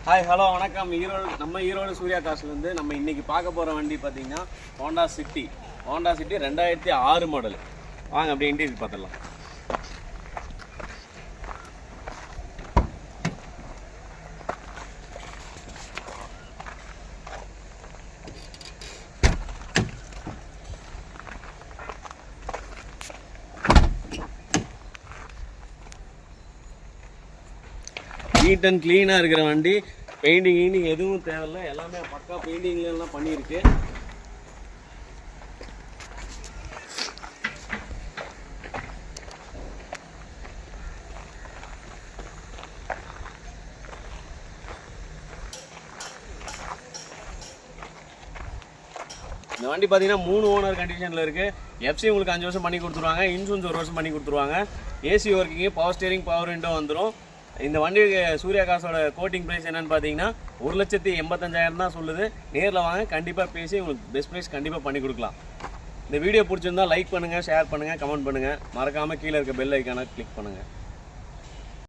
Hi hello வணக்கம். ஈரோடு சூர்யா காசுலேருந்து நம்ம இன்றைக்கி பார்க்க போகிற வண்டி பார்த்தீங்கன்னா ஹோண்டா சிட்டி 2006 மாடல். வாங்க அப்படியே இன்டீரியர் பார்த்துடலாம். நீட் அண்ட் க்ளீனாக இருக்கிற வண்டி. பெயிண்டிங் எதுவும் தேவையில்லை, எல்லாமே பக்கா பெயிண்டிங்லாம் பண்ணியிருக்கு. இந்த வண்டி பார்த்தீங்கன்னா 3 ஓனர் கண்டிஷனில் இருக்குது. எஃப்சி உங்களுக்கு 5 வருஷம் பண்ணி கொடுத்துருவாங்க, இன்சூரன்ஸ் 1 வருஷம் பண்ணி கொடுத்துருவாங்க. AC working, power steering, power window வந்துடும். இந்த வண்டி சூர்யா காசோட கோட்டிங் ப்ரைஸ் என்னென்னு பார்த்தீங்கன்னா 1,85,000 தான் சொல்லுது. நேரில் வாங்க, கண்டிப்பாக பேசி உங்களுக்கு பெஸ்ட் ப்ரைஸ் கண்டிப்பாக பண்ணி கொடுக்கலாம். இந்த வீடியோ பிடிச்சிருந்தா லைக் பண்ணுங்கள், ஷேர் பண்ணுங்கள், கமெண்ட் பண்ணுங்கள். மறக்காமல் கீழே இருக்க பெல் ஐக்கானை கிளிக் பண்ணுங்கள்.